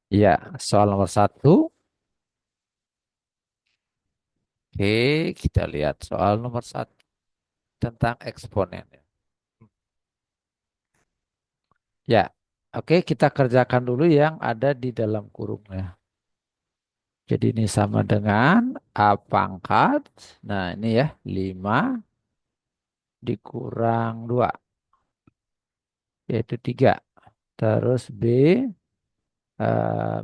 Ya, soal nomor satu. Oke, kita lihat soal nomor satu tentang eksponen. Ya, oke kita kerjakan dulu yang ada di dalam kurungnya. Jadi ini sama dengan A pangkat. Nah ini ya, 5 dikurang 2 yaitu 3. Terus B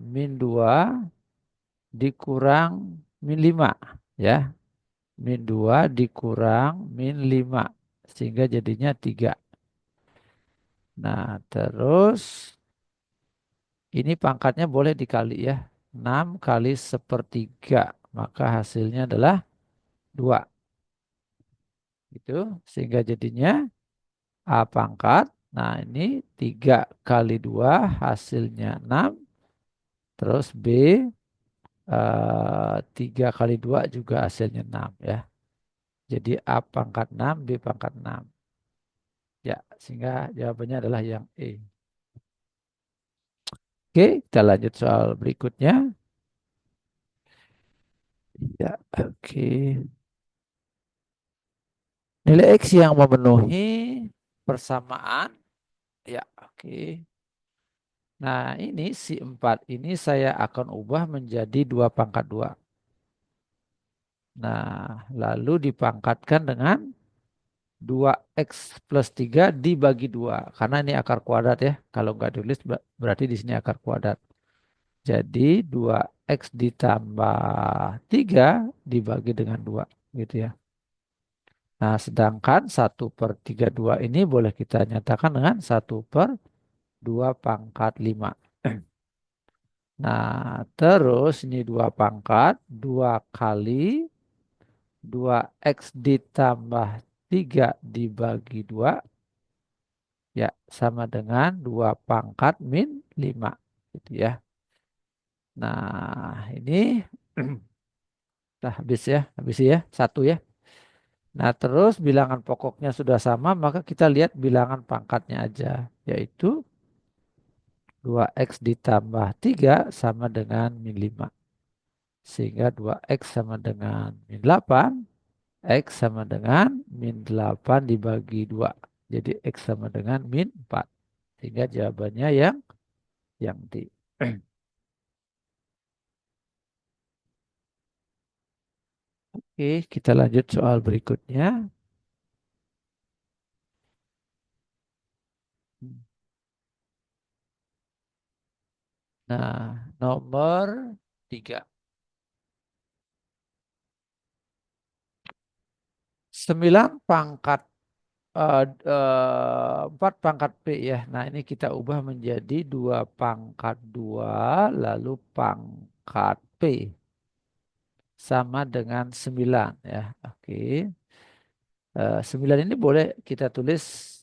min 2 dikurang min 5 ya. Min 2 dikurang min 5 sehingga jadinya 3. Nah, terus ini pangkatnya boleh dikali ya. 6 kali sepertiga. Maka hasilnya adalah 2. Gitu. Sehingga jadinya A pangkat. Nah, ini 3 kali 2 hasilnya 6. Terus B 3 kali 2 juga hasilnya 6 ya. Jadi A pangkat 6, B pangkat 6. Ya, sehingga jawabannya adalah yang E. Oke, kita lanjut soal berikutnya. Ya, oke. Nilai X yang memenuhi persamaan. Ya, oke. Nah, ini si 4 ini saya akan ubah menjadi 2 pangkat 2. Nah, lalu dipangkatkan dengan 2x plus 3 dibagi 2. Karena ini akar kuadrat ya. Kalau nggak ditulis berarti di sini akar kuadrat. Jadi 2x ditambah 3 dibagi dengan 2. Gitu ya. Nah, sedangkan 1/32 ini boleh kita nyatakan dengan 1/2 pangkat 5. Nah, terus ini 2 pangkat, 2 kali 2x ditambah 3 dibagi 2, ya sama dengan 2 pangkat min 5. Gitu ya. Nah, ini dah habis ya, satu ya. Nah, terus bilangan pokoknya sudah sama, maka kita lihat bilangan pangkatnya aja, yaitu 2x ditambah 3 sama dengan min 5. Sehingga 2x sama dengan min 8, X sama dengan min 8 dibagi 2. Jadi X sama dengan min 4. Sehingga jawabannya yang D. Oke, kita lanjut soal berikutnya. Nah, nomor 3. 9 pangkat 4 pangkat P ya. Nah, ini kita ubah menjadi 2 pangkat 2 lalu pangkat P sama dengan 9 ya. Oke. 9 ini boleh kita tulis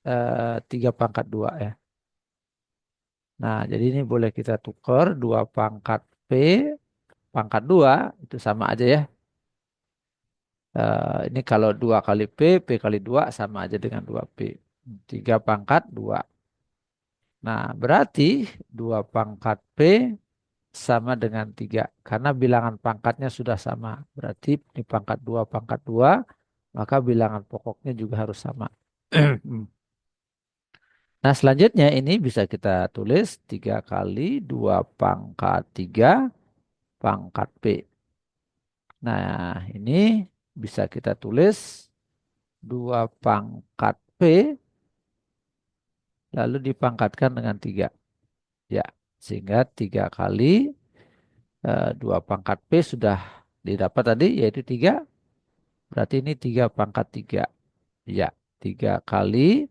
3 pangkat 2 ya. Nah, jadi ini boleh kita tukar 2 pangkat P pangkat 2 itu sama aja ya. Ini kalau 2 kali P kali 2 sama aja dengan 2P. 3 pangkat 2. Nah, berarti 2 pangkat P sama dengan 3. Karena bilangan pangkatnya sudah sama. Berarti ini pangkat 2 pangkat 2, maka bilangan pokoknya juga harus sama. Nah, selanjutnya ini bisa kita tulis 3 kali 2 pangkat 3 pangkat P. Nah, ini bisa kita tulis 2 pangkat P lalu dipangkatkan dengan 3. Ya, sehingga 3 kali 2 pangkat P sudah didapat tadi yaitu 3. Berarti ini 3 pangkat 3. Ya, 3 kali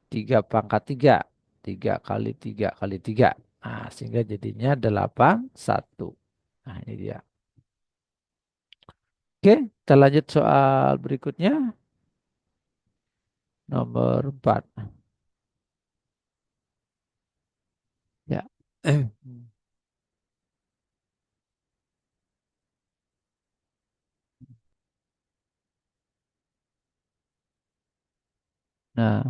3 pangkat 3. 3 kali 3 kali 3. Nah, sehingga jadinya 81. Nah, ini dia. Oke, kita lanjut soal berikutnya. Nomor 4. Ya. Nah,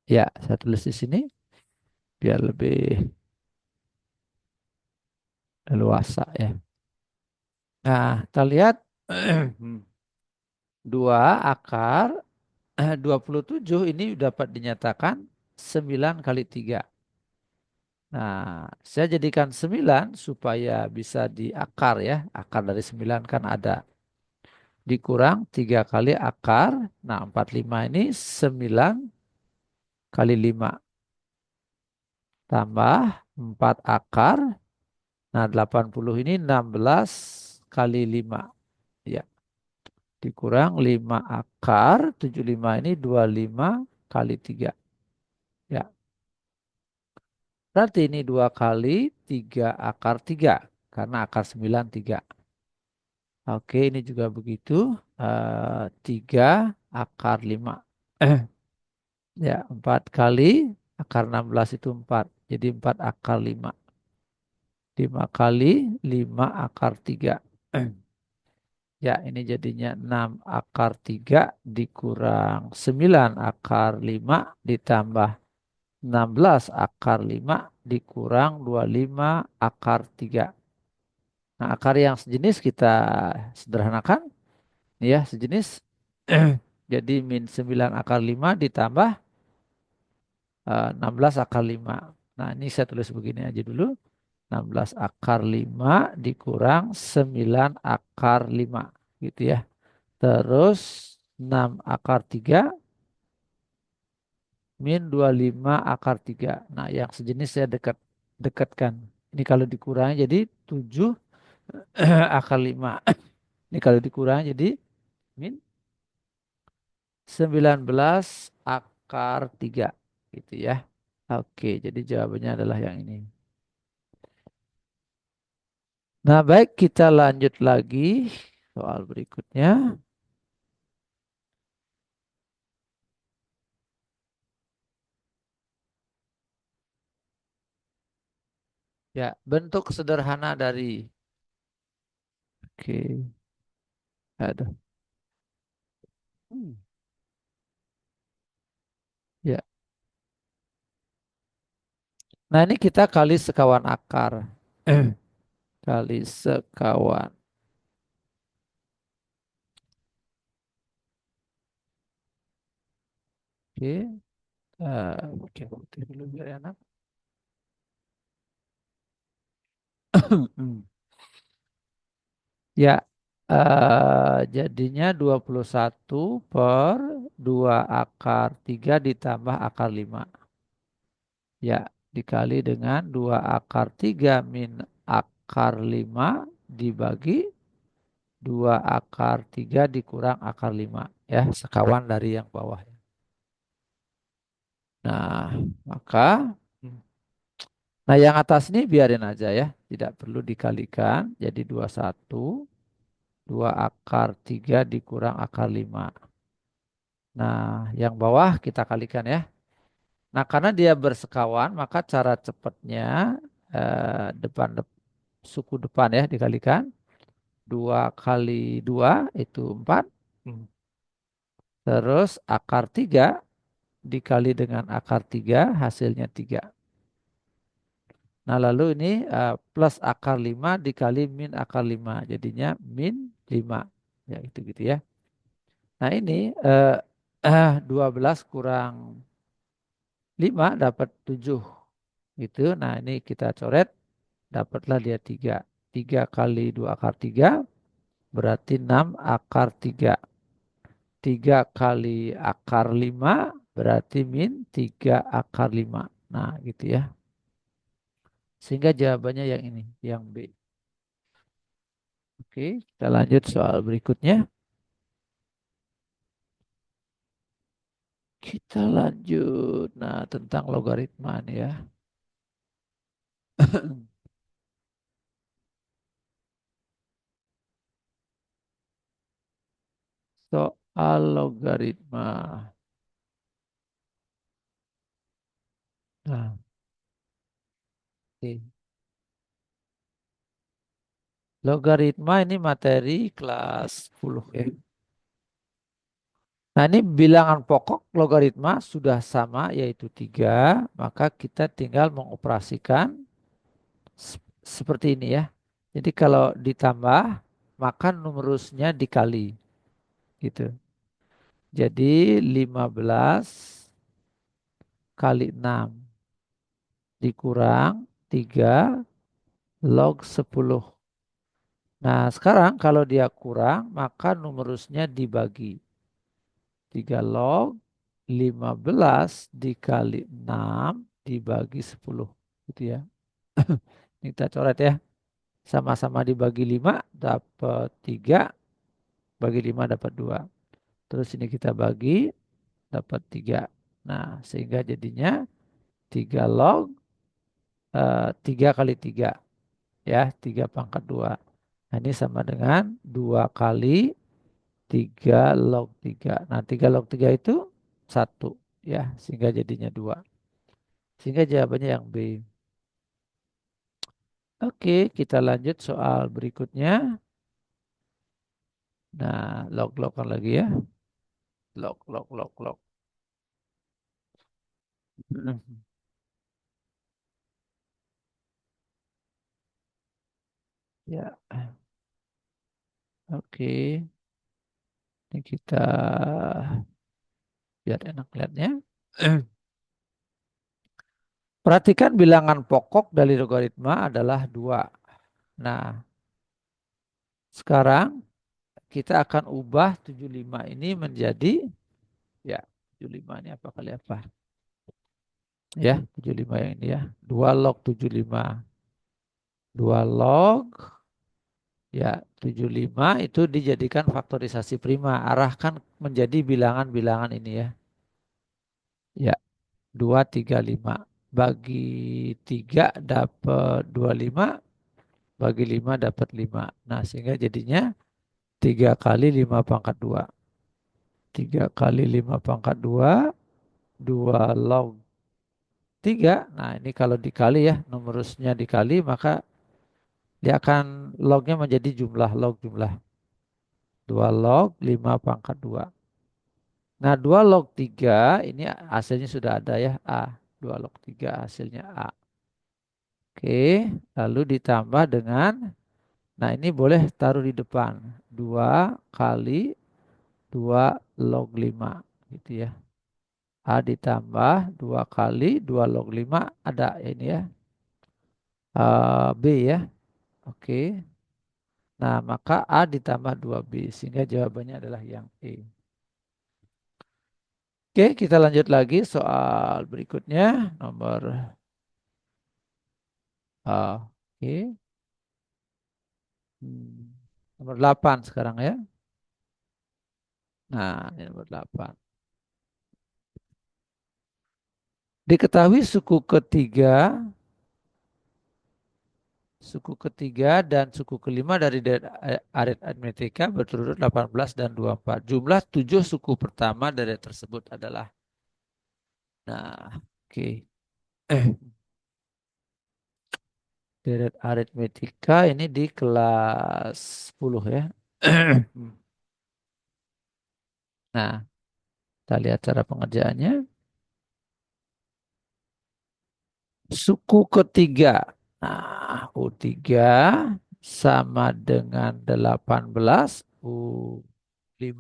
ya, saya tulis di sini. biar lebih leluasa ya. Nah, kita lihat 2 akar 27 ini dapat dinyatakan 9 kali 3. Nah, saya jadikan 9 supaya bisa diakar ya. Akar dari 9 kan ada. Dikurang 3 kali akar. Nah, 45 ini 9 kali 5. Tambah 4 akar. Nah, 80 ini 16 kali 5. Ya, dikurang 5 akar. 75 ini 25 kali 3. Ya, berarti ini 2 kali 3 akar 3. Karena akar 9 3. Oke, ini juga begitu. 3 akar 5. Ya, 4 kali akar 16 itu 4. Jadi 4 akar 5. 5 kali 5 akar 3. Ya, ini jadinya 6 akar 3 dikurang 9 akar 5 ditambah 16 akar 5 dikurang 25 akar 3. Nah, akar yang sejenis kita sederhanakan. Ya, sejenis. Jadi min 9 akar 5 ditambah 16 akar 5. Nah, ini saya tulis begini aja dulu. 16 akar 5 dikurang 9 akar 5. Gitu ya. Terus 6 akar 3 min 25 akar 3. Nah, yang sejenis saya dekatkan. Ini kalau dikurangi jadi 7 akar 5. Ini kalau dikurangi jadi min 19 akar 3. Gitu ya. Oke, jadi jawabannya adalah yang ini. Nah, baik kita lanjut lagi soal berikutnya. Ya, bentuk sederhana dari. Oke, ada. Hmm. Ya. Nah, ini kita kali sekawan akar. Kali sekawan. Oke. Oke, putih dulu biar enak. Ya, jadinya 21 per 2 akar 3 ditambah akar 5. Ya, dikali dengan 2 akar 3 min akar 5 dibagi 2 akar 3 dikurang akar 5. Ya, sekawan dari yang bawah. Nah, maka nah yang atas ini biarin aja ya. Tidak perlu dikalikan. Jadi 21 2 akar 3 dikurang akar 5. Nah, yang bawah kita kalikan ya. Nah, karena dia bersekawan, maka cara cepatnya suku depan ya dikalikan. 2 kali 2 itu 4. Hmm. Terus akar 3 dikali dengan akar 3 hasilnya 3. Nah, lalu ini plus akar 5 dikali min akar 5. Jadinya min 5. Ya, gitu-gitu ya. Nah, ini 12 kurang 5 dapat 7. Gitu. Nah, ini kita coret. Dapatlah dia 3. 3 kali 2 akar 3 berarti 6 akar 3. 3 kali akar 5 berarti min 3 akar 5. Nah, gitu ya. Sehingga jawabannya yang ini, yang B. Oke, kita lanjut soal berikutnya. Kita lanjut. Nah, tentang logaritma nih ya. Soal logaritma. Nah, oke. Logaritma ini materi kelas 10 ya. Nah ini bilangan pokok logaritma sudah sama yaitu 3, maka kita tinggal mengoperasikan seperti ini ya. Jadi kalau ditambah maka numerusnya dikali gitu. Jadi 15 kali 6 dikurang 3 log 10. Nah sekarang kalau dia kurang maka numerusnya dibagi. 3 log 15 dikali 6 dibagi 10 gitu ya. Ini kita coret ya. Sama-sama dibagi 5 dapat 3, bagi 5 dapat 2. Terus ini kita bagi dapat 3. Nah, sehingga jadinya 3 log 3 kali 3 ya, 3 pangkat 2. Nah, ini sama dengan 2 kali 3 log 3. Nah, 3 log 3 itu 1 ya, sehingga jadinya 2. Sehingga jawabannya yang B. Oke, kita lanjut soal berikutnya. Nah, log-logan lagi ya. Log, log, log, log. Ya, oke. Ini kita biar enak lihatnya. Perhatikan bilangan pokok dari logaritma adalah 2. Nah, sekarang kita akan ubah 75 ini menjadi, ya, 75 ini apa kali apa? Ya, 75 yang ini ya. 2 log 75. 2 log, ya, 75 itu dijadikan faktorisasi prima. Arahkan menjadi bilangan-bilangan ini ya. Ya, 235. Bagi 3 dapat 25, bagi 5 dapat 5. Nah, sehingga jadinya 3 kali 5 pangkat 2. 3 kali 5 pangkat 2, 2 log 3. Nah, ini kalau dikali ya, numerusnya dikali, maka dia akan lognya menjadi jumlah log jumlah. 2 log 5 pangkat 2. Nah, 2 log 3 ini hasilnya sudah ada ya, A. 2 log 3 hasilnya A. Oke, lalu ditambah dengan, nah ini boleh taruh di depan. 2 kali 2 log 5 gitu ya. A ditambah 2 kali 2 log 5 ada ini ya. B ya. Oke. Nah, maka A ditambah 2B sehingga jawabannya adalah yang E. Oke, kita lanjut lagi soal berikutnya nomor oke. Hmm, Nomor 8 sekarang ya. Nah, ini nomor 8. Diketahui suku ketiga dan suku kelima dari aritmetika berturut 18 dan 24. Jumlah 7 suku pertama dari tersebut adalah. Nah, oke. Deret aritmetika ini di kelas 10 ya. Nah, kita lihat cara pengerjaannya. Suku ketiga. Nah, U3 sama dengan 18, U5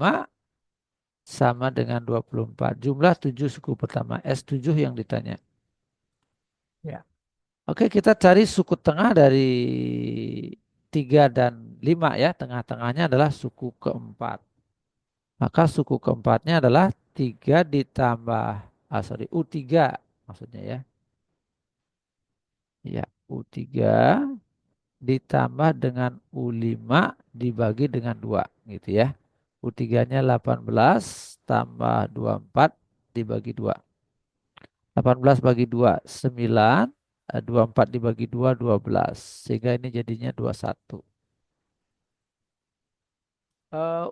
sama dengan 24. Jumlah 7 suku pertama. S7 yang ditanya. Ya. Oke, kita cari suku tengah dari 3 dan 5 ya. Tengah-tengahnya adalah suku keempat. Maka suku keempatnya adalah 3 ditambah, U3 maksudnya ya. Ya, U3 ditambah dengan U5 dibagi dengan 2 gitu ya. U3-nya 18 tambah 24 dibagi 2. 18 bagi 2 9, 24 dibagi 2 12. Sehingga ini jadinya 21.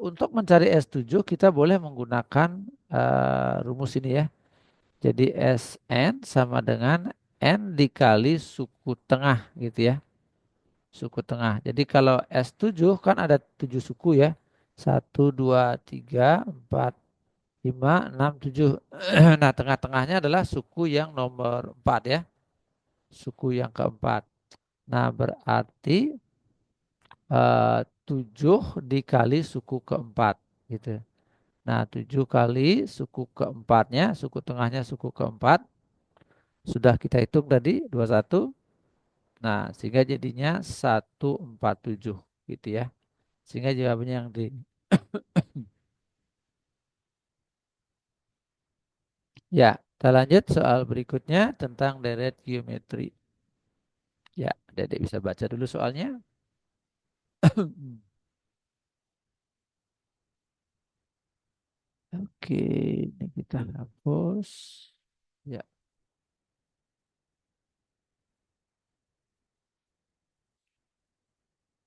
Untuk mencari S7 kita boleh menggunakan rumus ini ya. Jadi Sn sama dengan N dikali suku tengah gitu ya. Suku tengah. Jadi kalau S7 kan ada 7 suku ya. 1, 2, 3, 4. 5, 6, 7. Nah, tengah-tengahnya adalah suku yang nomor 4 ya. Suku yang keempat. Nah, berarti 7 dikali suku keempat gitu. Nah, 7 kali suku keempatnya, suku tengahnya suku keempat. Sudah kita hitung tadi 21. Nah, sehingga jadinya 147 gitu ya. Sehingga jawabannya yang di. Ya, kita lanjut soal berikutnya tentang deret geometri. Ya, Dedek bisa baca dulu soalnya. Oke, ini kita hapus. Ya,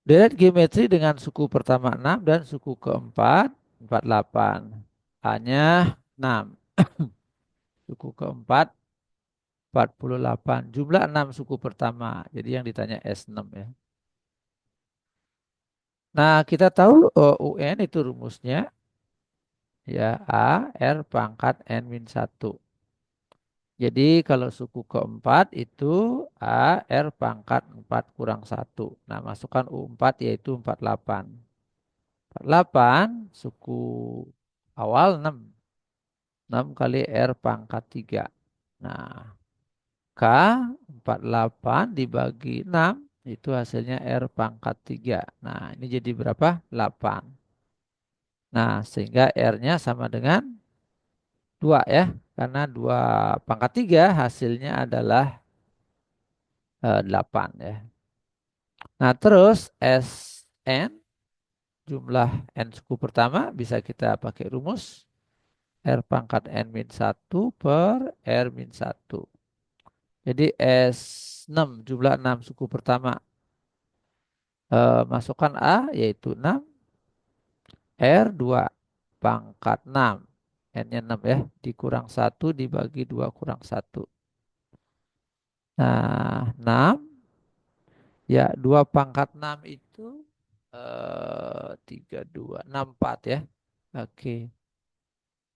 deret geometri dengan suku pertama 6 dan suku keempat 48. Hanya 6. Suku keempat 48. Jumlah 6 suku pertama. Jadi yang ditanya S6 ya. Nah, kita tahu UN itu rumusnya ya A R pangkat N-1. Jadi kalau suku keempat itu A R pangkat 4 kurang 1. Nah, masukkan U4 yaitu 48. 48 suku awal 6. 6 kali R pangkat 3. Nah, K 48 dibagi 6 itu hasilnya R pangkat 3. Nah, ini jadi berapa? 8. Nah, sehingga R-nya sama dengan 2 ya. Karena 2 pangkat 3 hasilnya adalah 8 ya. Nah, terus Sn jumlah N suku pertama bisa kita pakai rumus R pangkat N-1 per R-1. Jadi S6 jumlah 6 suku pertama. Masukkan A yaitu 6 R2 pangkat 6. N-nya 6 ya. Dikurang 1 dibagi 2 kurang 1. Nah, 6. Ya, 2 pangkat 6 itu 3, 2, 64 ya. Oke.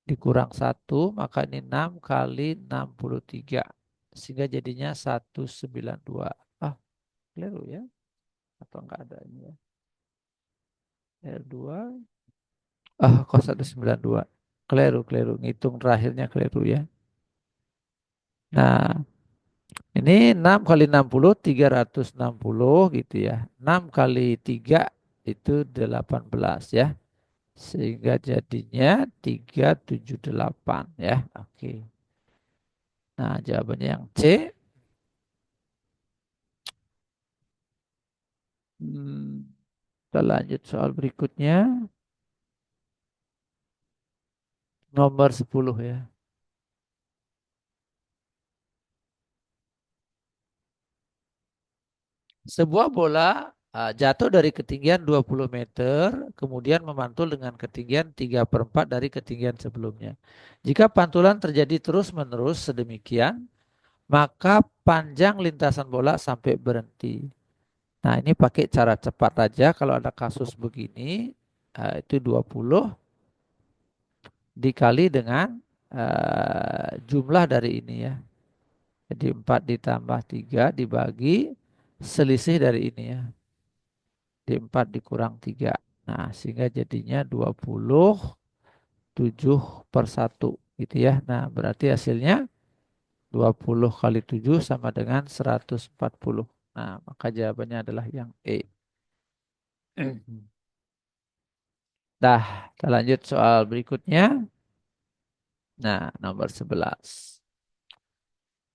Dikurang 1, maka ini 6 kali 63. Sehingga jadinya 192. Ah, keliru ya. Atau enggak ada ini ya. R2. Kok 192. Keliru, keliru. Ngitung terakhirnya keliru ya. Nah, ini 6 kali 60, 360 gitu ya. 6 kali 3 itu 18 ya. Sehingga jadinya 378 ya. Oke. Nah, jawabannya yang C. Hmm, kita lanjut soal berikutnya. Nomor 10 ya. Sebuah bola jatuh dari ketinggian 20 meter, kemudian memantul dengan ketinggian 3/4 dari ketinggian sebelumnya. Jika pantulan terjadi terus-menerus sedemikian, maka panjang lintasan bola sampai berhenti. Nah, ini pakai cara cepat aja. Kalau ada kasus begini, itu 20 dikali dengan jumlah dari ini ya. Jadi 4 ditambah 3 dibagi selisih dari ini ya. Di 4 dikurang 3. Nah, sehingga jadinya 27/1 gitu ya. Nah, berarti hasilnya 20 kali 7 sama dengan 140. Nah, maka jawabannya adalah yang E. Nah, kita lanjut soal berikutnya. Nah, nomor 11.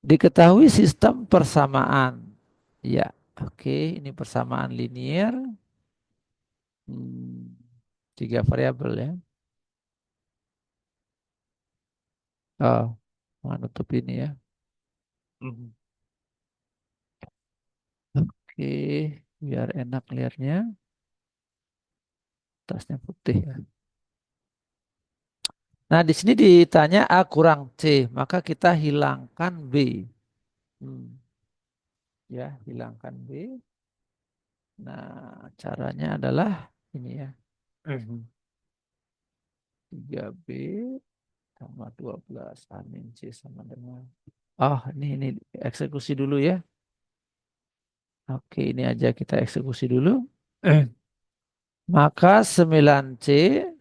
Diketahui sistem persamaan. Ya, oke, ini persamaan linear. Hmm, 3 variabel ya. Oh, menutup ini ya. Mhm. Oke, biar enak lihatnya. Tasnya putih ya. Nah, di sini ditanya A kurang C, maka kita hilangkan B. Hmm, ya, hilangkan B. Nah, caranya adalah ini ya. Mhm. 3B. tambah 12 A min C sama dengan. Oh, ini eksekusi dulu ya. Oke, ini aja kita eksekusi dulu. Maka 9C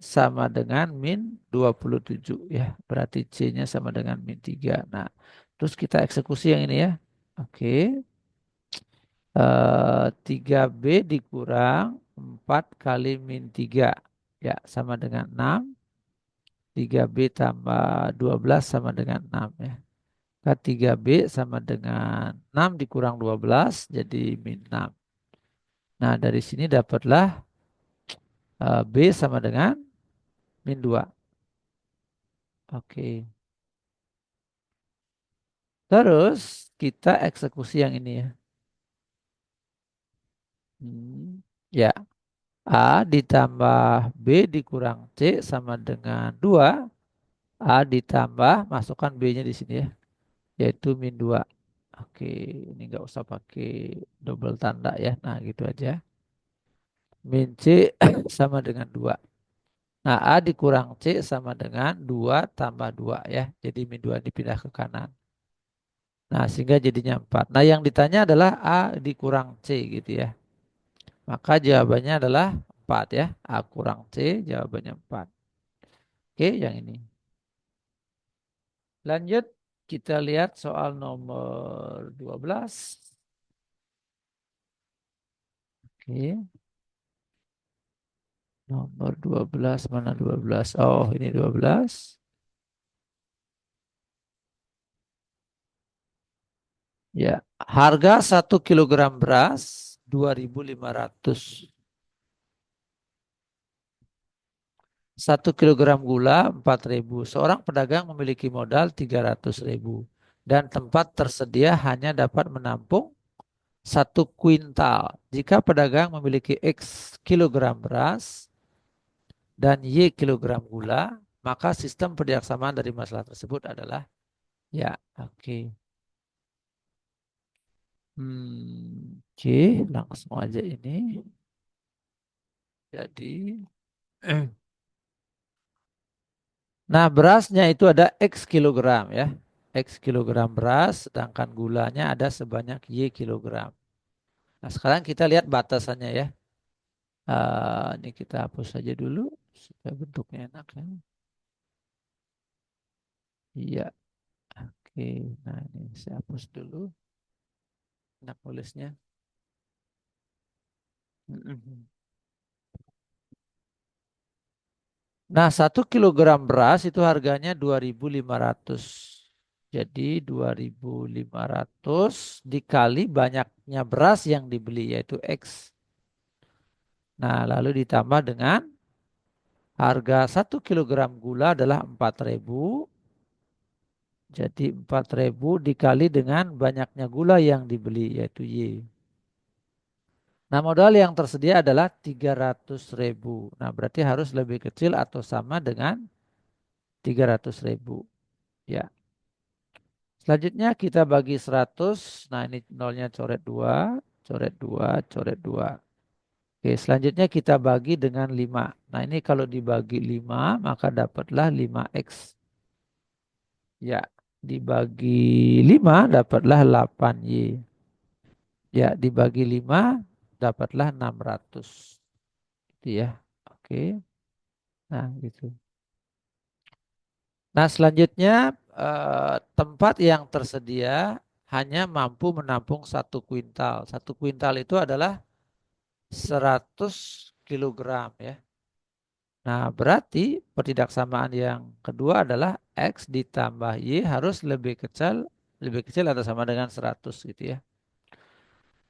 sama dengan min 27 ya. Berarti C-nya sama dengan min 3. Nah, terus kita eksekusi yang ini ya. Oke. 3B dikurang 4 kali min 3. Ya, sama dengan 6. 3B tambah 12 sama dengan 6 ya. Maka 3B sama dengan 6 dikurang 12 jadi min 6. Nah, dari sini dapatlah B sama dengan min 2. Oke. Terus kita eksekusi yang ini ya. Ya, A ditambah B dikurang C sama dengan 2. A ditambah, masukkan B-nya di sini ya, yaitu min 2. Oke, ini nggak usah pakai double tanda ya. Nah, gitu aja. Min C sama dengan 2. Nah, A dikurang C sama dengan 2 tambah 2 ya. Jadi min 2 dipindah ke kanan. Nah, sehingga jadinya 4. Nah, yang ditanya adalah A dikurang C gitu ya. Maka jawabannya adalah 4 ya. A kurang C jawabannya 4. Oke, yang ini. Lanjut kita lihat soal nomor 12. Oke, nomor 12 mana 12? Oh, ini 12. Ya, harga 1 kilogram beras 2.500. 1 kilogram gula 4.000. Seorang pedagang memiliki modal 300.000 dan tempat tersedia hanya dapat menampung 1 kuintal. Jika pedagang memiliki X kilogram beras dan Y kilogram gula, maka sistem pendaksamaan dari masalah tersebut adalah ya, oke. Oke, langsung aja ini. Jadi, nah berasnya itu ada X kilogram ya. X kilogram beras, sedangkan gulanya ada sebanyak Y kilogram. Nah sekarang kita lihat batasannya ya. Ini kita hapus saja dulu supaya bentuknya enak ya. Iya, oke. Nah ini saya hapus dulu. Enak tulisnya. Mm-mm. Nah, 1 kilogram beras itu harganya 2.500. Jadi 2.500 dikali banyaknya beras yang dibeli yaitu X. Nah, lalu ditambah dengan harga 1 kilogram gula adalah 4.000. Jadi 4.000 dikali dengan banyaknya gula yang dibeli yaitu Y. Nah, modal yang tersedia adalah 300.000. Nah, berarti harus lebih kecil atau sama dengan 300.000. Ya. Selanjutnya kita bagi 100. Nah, ini nolnya coret 2, coret 2, coret 2. Oke, selanjutnya kita bagi dengan 5. Nah, ini kalau dibagi 5 maka dapatlah 5X. Ya, dibagi 5 dapatlah 8Y. Ya, dibagi 5 dapatlah 600. Gitu ya. Oke. Nah, gitu. Nah, selanjutnya tempat yang tersedia hanya mampu menampung 1 kuintal. 1 kuintal itu adalah 100 kilogram ya. Nah, berarti pertidaksamaan yang kedua adalah X ditambah Y harus lebih kecil atau sama dengan 100 gitu ya.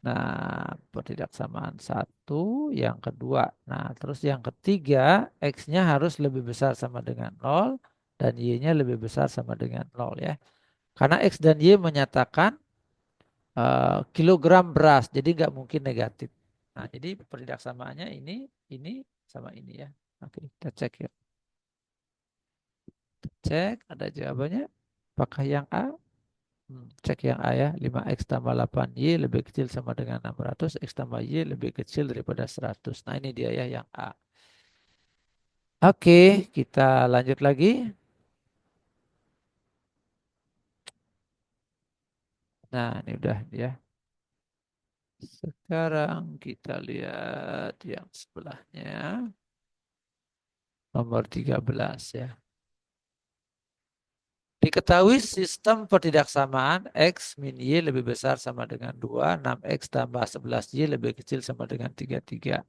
Nah, pertidaksamaan satu, yang kedua. Nah, terus yang ketiga, X-nya harus lebih besar sama dengan 0 dan Y-nya lebih besar sama dengan 0 ya. Karena X dan Y menyatakan kilogram beras, jadi nggak mungkin negatif. Nah, jadi pertidaksamaannya ini sama ini ya. Oke, kita cek ya. Cek, ada jawabannya. Apakah yang A? Cek yang A ya. 5X tambah 8Y lebih kecil sama dengan 600. X tambah Y lebih kecil daripada 100. Nah, ini dia ya yang A. Oke, kita lanjut lagi. Nah, ini udah ya. Sekarang kita lihat yang sebelahnya. Nomor 13 ya. Diketahui sistem pertidaksamaan X min Y lebih besar sama dengan 2, 6X tambah 11Y lebih kecil sama dengan 33.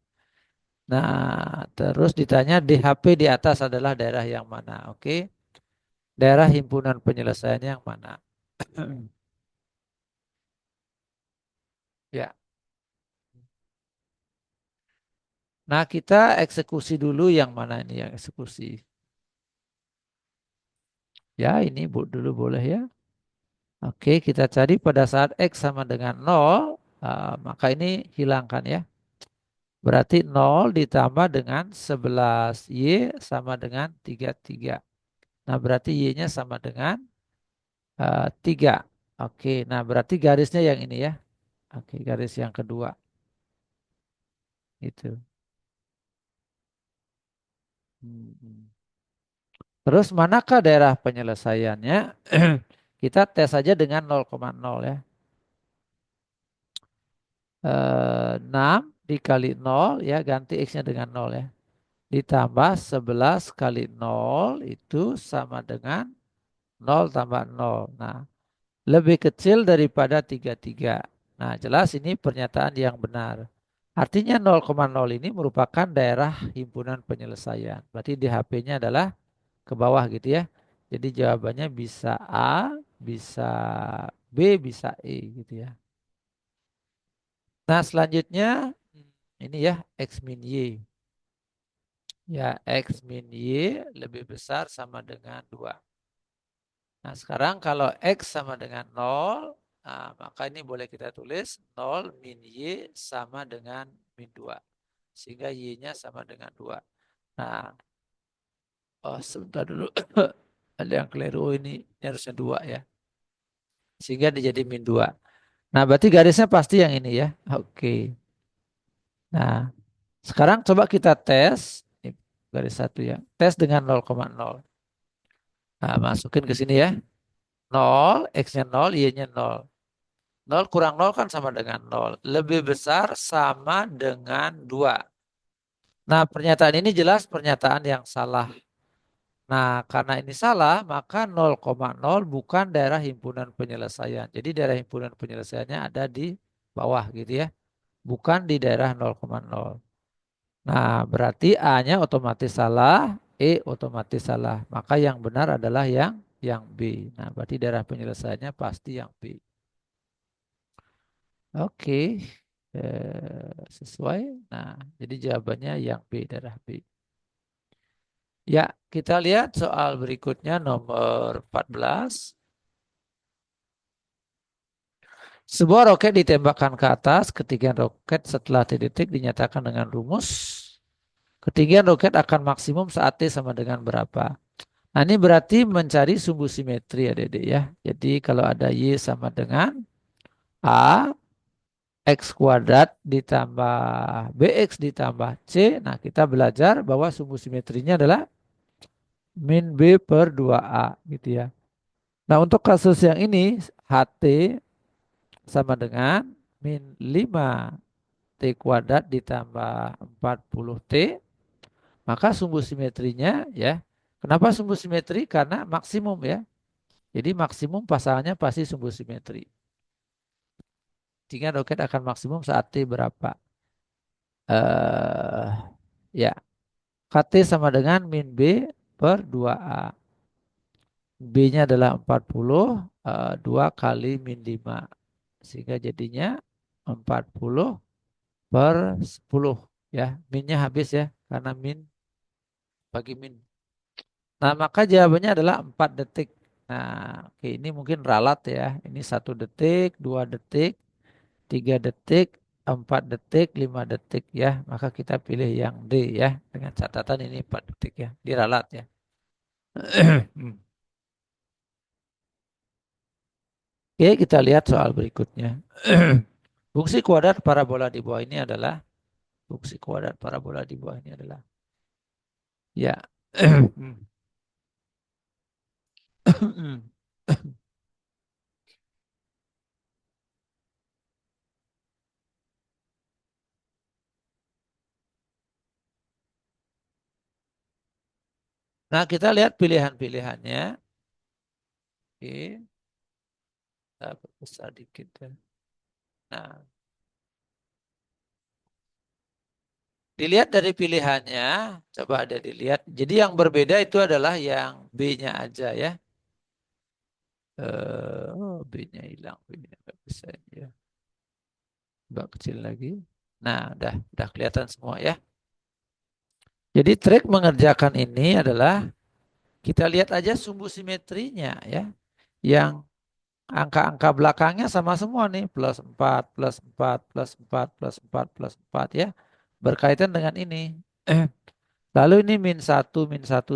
Nah, terus ditanya DHP di atas adalah daerah yang mana? Oke. Daerah himpunan penyelesaiannya yang mana? Ya. Nah, kita eksekusi dulu yang mana ini yang eksekusi. Ya, ini dulu boleh ya. Oke, kita cari pada saat X sama dengan 0, maka ini hilangkan ya. Berarti 0 ditambah dengan 11. Y sama dengan 33. Nah, berarti Y-nya sama dengan 3. Oke, nah berarti garisnya yang ini ya. Oke, garis yang kedua. Itu. Hmm. Terus manakah daerah penyelesaiannya? Kita tes saja dengan 0,0 ya. 6 dikali 0 ya, ganti X-nya dengan 0 ya. Ditambah 11 kali 0 itu sama dengan 0 tambah 0. Nah, lebih kecil daripada 33. Nah, jelas ini pernyataan yang benar. Artinya 0,0 ini merupakan daerah himpunan penyelesaian. Berarti DHP-nya adalah ke bawah gitu ya. Jadi jawabannya bisa A, bisa B, bisa E gitu ya. Nah, selanjutnya ini ya X min Y. Ya, X min Y lebih besar sama dengan 2. Nah, sekarang kalau X sama dengan 0, nah, maka ini boleh kita tulis 0 min Y sama dengan min 2. Sehingga Y-nya sama dengan 2. Nah, oh sebentar dulu. Ada yang keliru. Oh, ini harusnya 2 ya. Sehingga dia jadi min 2. Nah, berarti garisnya pasti yang ini ya. Oke. Nah, sekarang coba kita tes. Ini garis satu ya. Tes dengan 0,0. Nah, masukin ke sini ya. 0, X-nya 0, Y-nya 0. 0 kurang 0 kan sama dengan 0. Lebih besar sama dengan 2. Nah, pernyataan ini jelas pernyataan yang salah. Nah, karena ini salah, maka 0,0 bukan daerah himpunan penyelesaian. Jadi daerah himpunan penyelesaiannya ada di bawah gitu ya. Bukan di daerah 0,0. Nah, berarti A-nya otomatis salah, E otomatis salah. Maka yang benar adalah yang B. Nah, berarti daerah penyelesaiannya pasti yang B. Oke, sesuai. Nah, jadi jawabannya yang B, daerah B. Ya, kita lihat soal berikutnya nomor 14. Sebuah roket ditembakkan ke atas, ketinggian roket setelah T-detik dinyatakan dengan rumus. Ketinggian roket akan maksimum saat T sama dengan berapa? Nah, ini berarti mencari sumbu simetri ya, Dede ya. Jadi kalau ada Y sama dengan A, X kuadrat ditambah BX ditambah C. Nah, kita belajar bahwa sumbu simetrinya adalah min B per 2A gitu ya. Nah, untuk kasus yang ini HT sama dengan min 5 T kuadrat ditambah 40 T, maka sumbu simetrinya ya. Kenapa sumbu simetri? Karena maksimum ya. Jadi maksimum pasangannya pasti sumbu simetri. Sehingga roket akan maksimum saat T berapa? Eh ya, KT sama dengan min B per 2A. B-nya adalah 40, 2 kali min 5. Sehingga jadinya 40 per 10 ya. Minnya habis ya karena min bagi min. Nah, maka jawabannya adalah 4 detik. Nah, oke, ini mungkin ralat ya. Ini 1 detik, 2 detik, 3 detik, 4 detik, 5 detik ya. Maka kita pilih yang D ya. Dengan catatan ini 4 detik ya. Diralat ya. Oke, kita lihat soal berikutnya. Fungsi kuadrat parabola di bawah ini adalah fungsi kuadrat parabola di bawah ini adalah ya. Nah, kita lihat pilihan-pilihannya. Oke, kita besar dikit ya. Nah, dilihat dari pilihannya, coba ada dilihat. Jadi yang berbeda itu adalah yang B-nya aja ya. Oh, B-nya hilang, B-nya nggak bisa ya. Coba kecil lagi. Nah, udah kelihatan semua ya. Jadi trik mengerjakan ini adalah kita lihat aja sumbu simetrinya ya. Yang angka-angka belakangnya sama semua nih. Plus 4, plus 4, plus 4, plus 4, plus 4 ya. Berkaitan dengan ini. Lalu ini min satu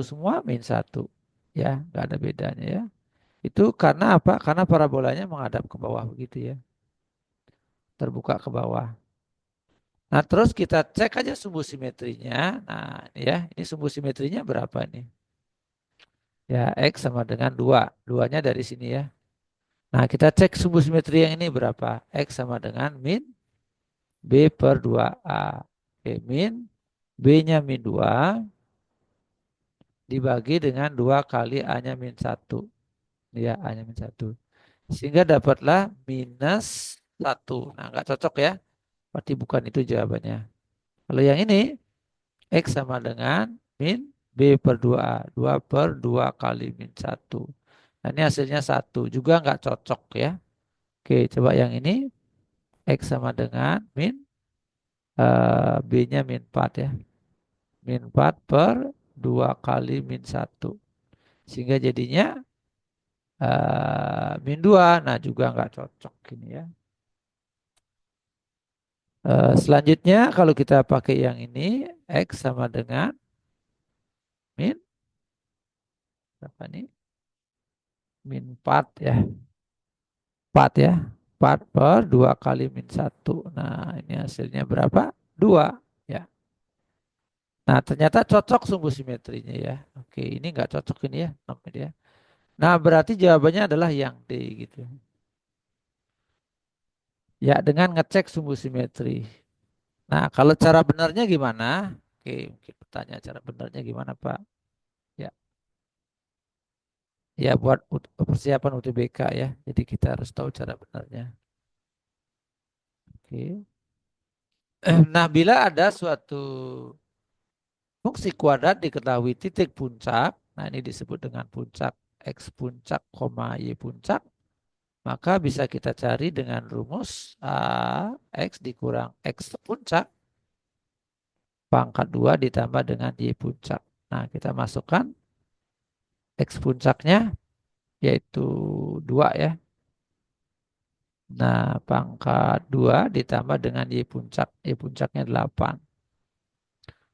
semua min satu. Ya, nggak ada bedanya ya. Itu karena apa? Karena parabolanya menghadap ke bawah begitu ya. Terbuka ke bawah. Nah, terus kita cek aja sumbu simetrinya. Nah, ya, ini sumbu simetrinya berapa nih? Ya, X sama dengan 2. Duanya dari sini ya. Nah, kita cek sumbu simetri yang ini berapa? X sama dengan min B per 2A. Oke, min B-nya min 2 dibagi dengan 2 kali A-nya min 1. Ya, A-nya min 1. Sehingga dapatlah minus 1. Nah, nggak cocok ya. Berarti bukan itu jawabannya. Kalau yang ini, X sama dengan min B per 2A. 2 per 2 kali min 1. Nah, ini hasilnya 1. Juga nggak cocok ya. Oke, coba yang ini. X sama dengan min B-nya min 4 ya. Min 4 per 2 kali min 1. Sehingga jadinya min 2. Nah, juga nggak cocok ini ya. Selanjutnya kalau kita pakai yang ini, X sama dengan min berapa nih? Min 4 ya. 4 ya. 4 per 2 kali min 1. Nah, ini hasilnya berapa? 2 ya. Nah, ternyata cocok sumbu simetrinya ya. Oke, ini nggak cocok ini ya. Nomor ya. Nah, berarti jawabannya adalah yang D gitu. Ya, dengan ngecek sumbu simetri. Nah, kalau cara benarnya gimana? Oke, mungkin pertanyaan cara benarnya gimana, Pak? Ya, ya buat persiapan UTBK ya. Jadi kita harus tahu cara benarnya. Oke. Nah, bila ada suatu fungsi kuadrat diketahui titik puncak, nah ini disebut dengan puncak X puncak, Y puncak, maka bisa kita cari dengan rumus X dikurang X puncak pangkat 2 ditambah dengan Y puncak. Nah, kita masukkan X puncaknya yaitu 2 ya. Nah, pangkat 2 ditambah dengan Y puncak. Y puncaknya 8.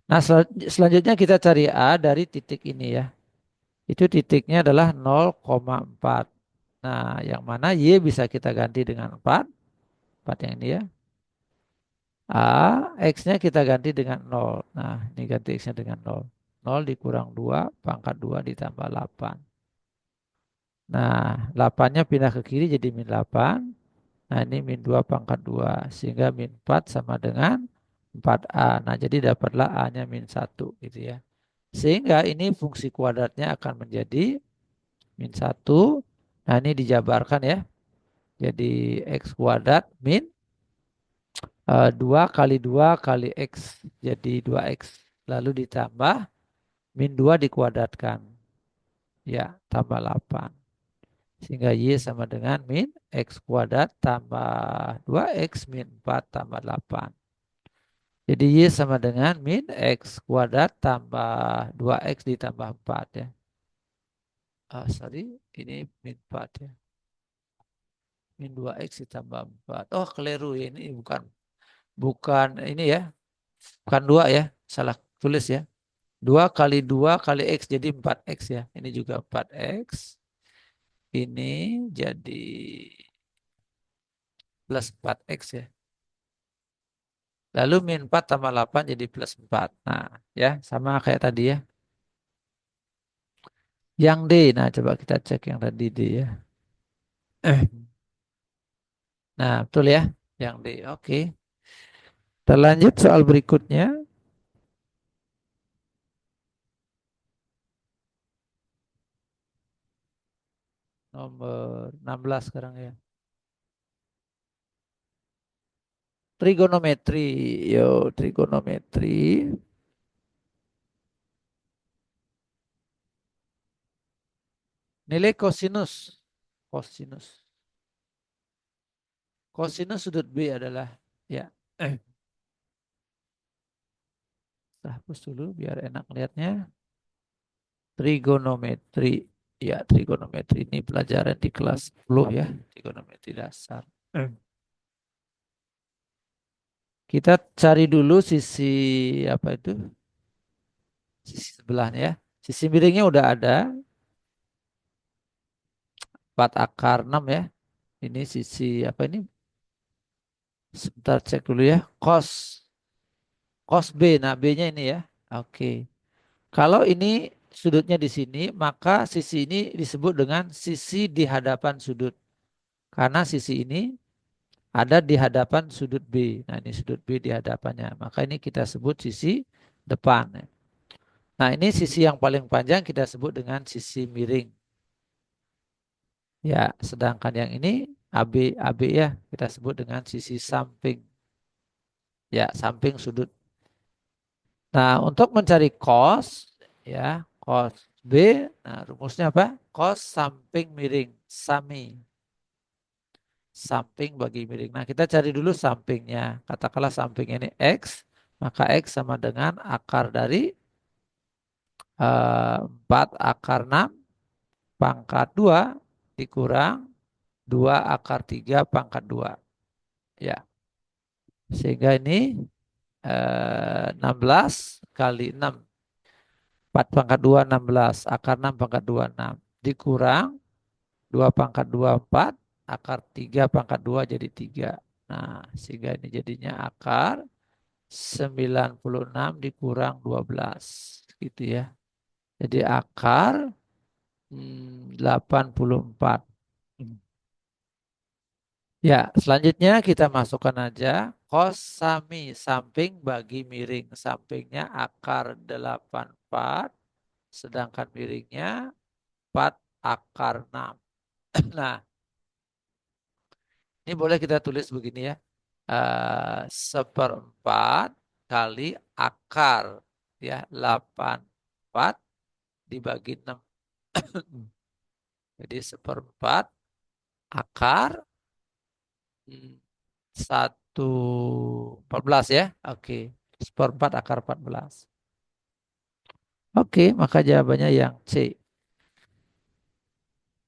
Nah, selanjutnya kita cari A dari titik ini ya. Itu titiknya adalah 0,4. Nah, yang mana Y bisa kita ganti dengan 4. 4 yang ini ya. X-nya kita ganti dengan 0. Nah, ini ganti X-nya dengan 0. 0 dikurang 2, pangkat 2 ditambah 8. Nah, 8-nya pindah ke kiri jadi min 8. Nah, ini min 2 pangkat 2. Sehingga min 4 sama dengan 4A. Nah, jadi dapatlah A-nya min 1 gitu ya. Sehingga ini fungsi kuadratnya akan menjadi min 1. Nah, ini dijabarkan ya. Jadi X kuadrat min 2 kali 2 kali X. Jadi 2X. Lalu ditambah min 2 dikuadratkan. Ya, tambah 8. Sehingga Y sama dengan min X kuadrat tambah 2X min 4 tambah 8. Jadi Y sama dengan min X kuadrat tambah 2X ditambah 4 ya. Sorry, ini min 4 ya. Min 2X ditambah 4. Oh, keliru ya. Ini bukan ini ya. Bukan 2 ya. Salah tulis ya. 2 kali 2 kali X jadi 4X ya. Ini juga 4X. Ini jadi plus 4X ya. Lalu min 4 tambah 8 jadi plus 4. Nah, ya sama kayak tadi ya. Yang D, nah coba kita cek yang tadi D ya. Nah, betul ya. Yang D, oke. Terlanjut soal berikutnya. Nomor 16 sekarang ya. Trigonometri. Yo, trigonometri. Nilai kosinus. Kosinus. Kosinus sudut B adalah ya. Kita hapus dulu biar enak lihatnya. Trigonometri. Ya, trigonometri ini pelajaran di kelas 10 ya. Trigonometri dasar. Kita cari dulu sisi apa itu? Sisi sebelahnya ya. Sisi miringnya udah ada. 4 akar 6 ya. Ini sisi apa ini? Sebentar cek dulu ya. Cos. Cos B. Nah, B-nya ini ya. Oke. Kalau ini sudutnya di sini, maka sisi ini disebut dengan sisi di hadapan sudut. Karena sisi ini ada di hadapan sudut B. Nah, ini sudut B di hadapannya. Maka ini kita sebut sisi depan. Nah, ini sisi yang paling panjang kita sebut dengan sisi miring. Ya, sedangkan yang ini AB ya, kita sebut dengan sisi samping. Ya, samping sudut. Nah, untuk mencari cos, ya, cos B, nah rumusnya apa? Cos samping miring, sami. Samping bagi miring. Nah, kita cari dulu sampingnya. Katakanlah samping ini X, maka X sama dengan akar dari 4 akar 6 pangkat 2 dikurang 2 akar 3 pangkat 2. Ya, sehingga ini 16 kali 6. 4 pangkat 2 16. Akar 6 pangkat 2 6. Dikurang 2 pangkat 2 4. Akar 3 pangkat 2 jadi 3. Nah, sehingga ini jadinya akar 96 dikurang 12. Gitu ya. Jadi akar 84. Ya, selanjutnya kita masukkan aja cos sami samping bagi miring. Sampingnya akar 84, sedangkan miringnya 4 akar 6. Nah, ini boleh kita tulis begini ya. Seperempat kali akar ya 84 dibagi 6. Jadi seperempat akar 14 ya. Oke. Seperempat akar 14. Oke, maka jawabannya yang C.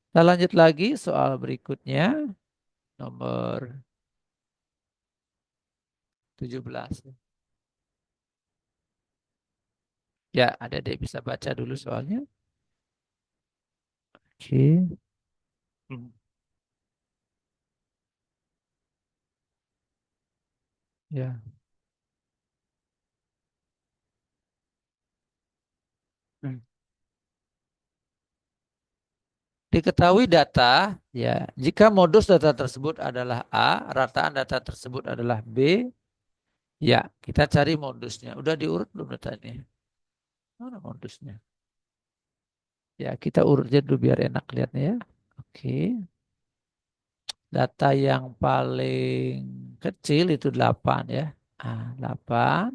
Kita lanjut lagi soal berikutnya. Nomor 17. Ya, ada deh bisa baca dulu soalnya. Oke. Hmm. Ya. Hmm. Diketahui data, ya, jika modus data tersebut adalah A, rataan data tersebut adalah B, ya, kita cari modusnya. Udah diurut belum datanya? Mana modusnya? Ya, kita urutnya dulu biar enak lihatnya ya. Oke. Data yang paling kecil itu 8 ya. Ah, 8.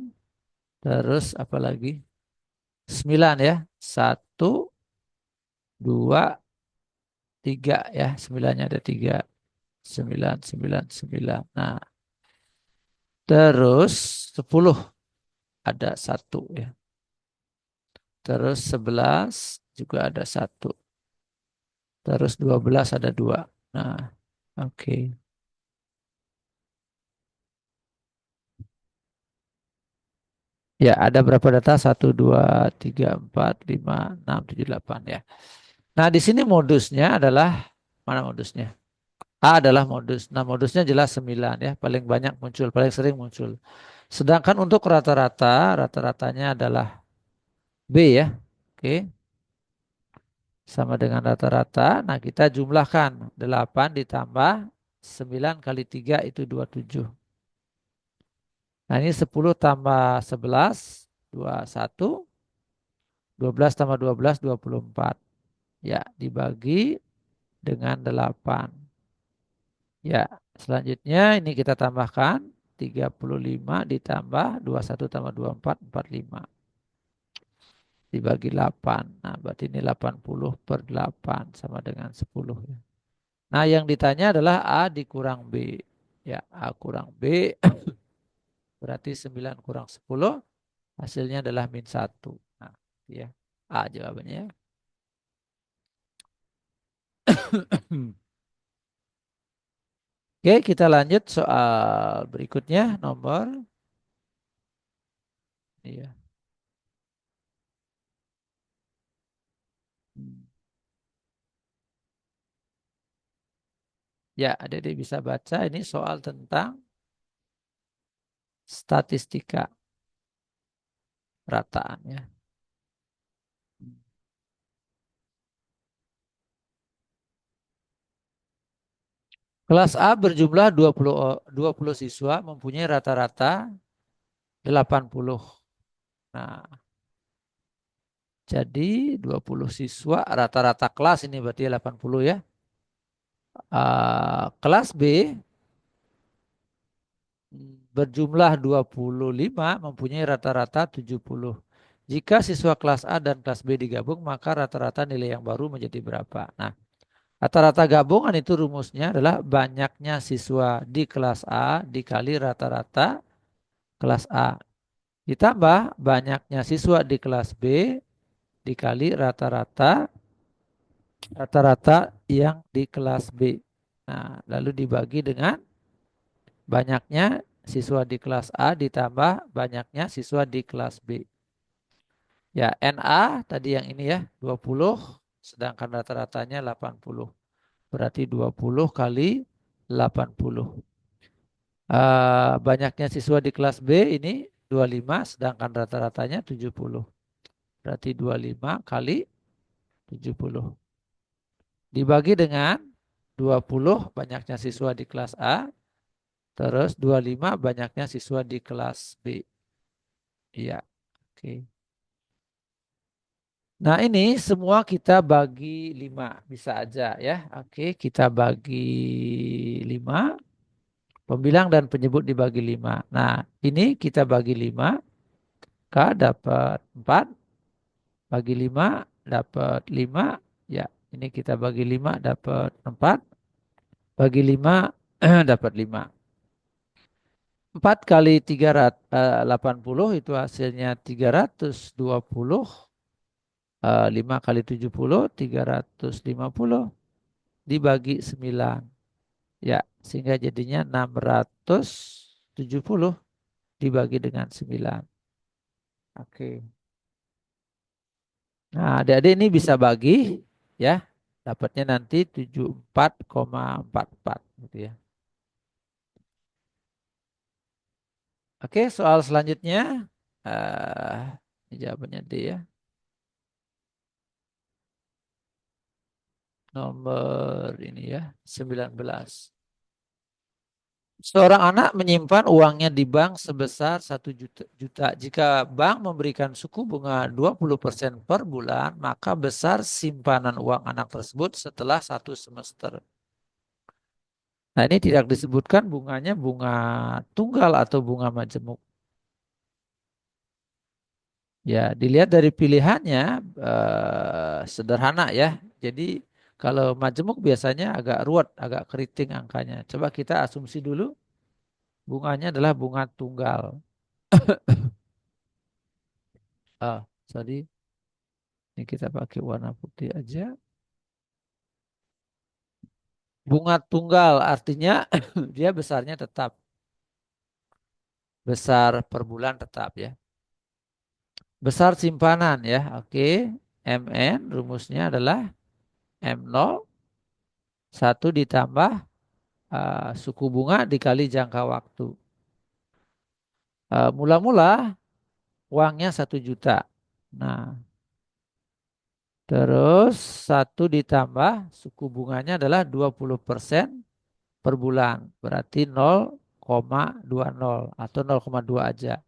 Terus apa lagi? 9 ya. Satu, 2, 3 ya. 9-nya ada 3. 9, 9, 9. Nah, terus 10 ada satu ya. Terus 11 juga ada satu. Terus 12 ada 2. Nah, oke. Ya, ada berapa data? Satu, 2, 3, 4, 5, 6, 7, 8 ya. Nah, di sini modusnya adalah, mana modusnya? A adalah modus. Nah, modusnya jelas 9 ya. Paling banyak muncul, paling sering muncul. Sedangkan untuk rata-rata, rata-ratanya adalah B ya. Oke. Sama dengan rata-rata. Nah, kita jumlahkan 8 ditambah 9 kali 3 itu 27. Nah, ini 10 tambah 11, 21. 12 tambah 12, 24. Ya, dibagi dengan 8. Ya, selanjutnya ini kita tambahkan 35 ditambah 21 tambah 24, 45. Dibagi 8. Nah, berarti ini 80 per 8 sama dengan 10. Ya. Nah, yang ditanya adalah A dikurang B. Ya, A kurang B berarti 9 kurang 10 hasilnya adalah min 1. Nah, ya. A jawabannya. Oke, kita lanjut soal berikutnya nomor iya. Ya, adik-adik bisa baca ini soal tentang statistika rataan ya. Kelas A berjumlah 20 siswa mempunyai rata-rata 80. Nah, jadi 20 siswa rata-rata kelas ini berarti 80 ya. Kelas B berjumlah 25 mempunyai rata-rata 70. Jika siswa kelas A dan kelas B digabung maka rata-rata nilai yang baru menjadi berapa? Nah, rata-rata gabungan itu rumusnya adalah banyaknya siswa di kelas A dikali rata-rata kelas A. Ditambah banyaknya siswa di kelas B dikali rata-rata yang di kelas B. Nah, lalu dibagi dengan banyaknya siswa di kelas A ditambah banyaknya siswa di kelas B. Ya, NA tadi yang ini ya, 20 sedangkan rata-ratanya 80. Berarti 20 kali 80. Banyaknya siswa di kelas B ini 25 sedangkan rata-ratanya 70. Berarti 25 kali 70. Dibagi dengan 20 banyaknya siswa di kelas A, terus 25 banyaknya siswa di kelas B. Iya, oke. Nah ini semua kita bagi 5, bisa aja ya. Oke, kita bagi 5, pembilang dan penyebut dibagi 5. Nah ini kita bagi 5, K dapat 4, bagi 5 dapat 5. Ya, ini kita bagi 5 dapat 4, bagi 5 dapat 5. 4 kali 380 itu hasilnya 320. 5 kali 70, 350 dibagi 9. Ya, sehingga jadinya 670 dibagi dengan 9. Oke. Nah, adik-adik ini bisa bagi ya. Dapatnya nanti 74,44 gitu ya. Oke, soal selanjutnya ini jawabannya D ya. Nomor ini ya, 19. Seorang anak menyimpan uangnya di bank sebesar 1 juta. Jika bank memberikan suku bunga 20% per bulan, maka besar simpanan uang anak tersebut setelah 1 semester. Nah ini tidak disebutkan bunganya bunga tunggal atau bunga majemuk. Ya dilihat dari pilihannya sederhana ya. Jadi kalau majemuk biasanya agak ruwet, agak keriting angkanya. Coba kita asumsi dulu bunganya adalah bunga tunggal. Sorry. Ini kita pakai warna putih aja. Bunga tunggal artinya dia besarnya tetap. Besar per bulan tetap ya. Besar simpanan ya. Oke. MN rumusnya adalah M0 1 ditambah suku bunga dikali jangka waktu. Mula-mula uangnya 1 juta. Nah, terus 1 ditambah suku bunganya adalah 20% per bulan. Berarti 0,20 atau 0,2 aja.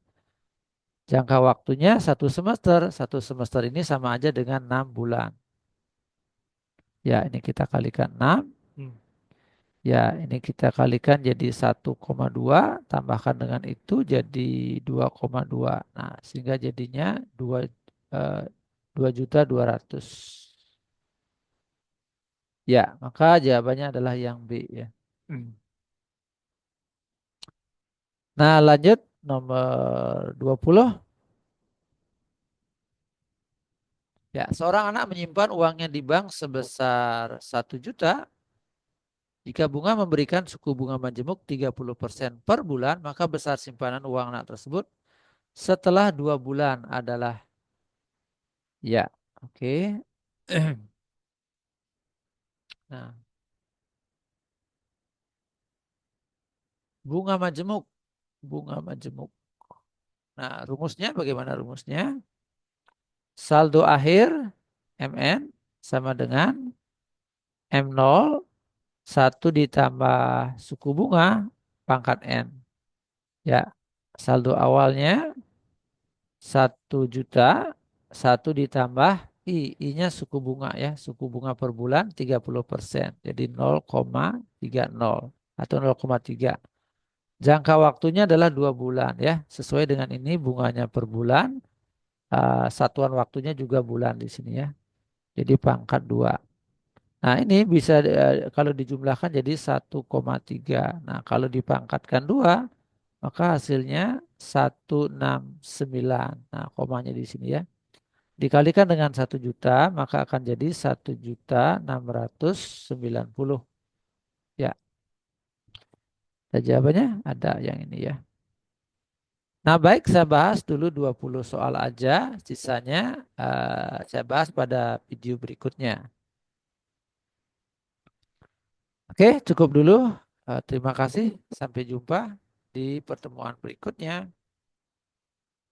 Jangka waktunya 1 semester. 1 semester ini sama aja dengan 6 bulan. Ya, ini kita kalikan 6. Ya, ini kita kalikan jadi 1,2, tambahkan dengan itu jadi 2,2. Nah, sehingga jadinya 2 eh, 2.200.000. Ya, maka jawabannya adalah yang B ya. Hmm. Nah, lanjut nomor 20. Ya, seorang anak menyimpan uangnya di bank sebesar 1 juta. Jika bunga memberikan suku bunga majemuk 30% per bulan, maka besar simpanan uang anak tersebut setelah 2 bulan adalah ya. Oke. Nah, bunga majemuk, bunga majemuk. Nah, rumusnya bagaimana rumusnya? Saldo akhir MN sama dengan M0 1 ditambah suku bunga pangkat N. Ya, saldo awalnya 1 juta, 1 ditambah I-nya suku bunga ya, suku bunga per bulan 30%. Jadi 0,30 atau 0,3. Jangka waktunya adalah 2 bulan ya, sesuai dengan ini bunganya per bulan, satuan waktunya juga bulan di sini ya. Jadi pangkat 2. Nah ini bisa kalau dijumlahkan jadi 1,3. Nah kalau dipangkatkan 2 maka hasilnya 169. Nah komanya di sini ya. Dikalikan dengan 1 juta maka akan jadi 1.690. Ya, dan jawabannya ada yang ini ya. Nah baik, saya bahas dulu 20 soal aja. Sisanya saya bahas pada video berikutnya. Oke, cukup dulu. Terima kasih. Sampai jumpa di pertemuan berikutnya.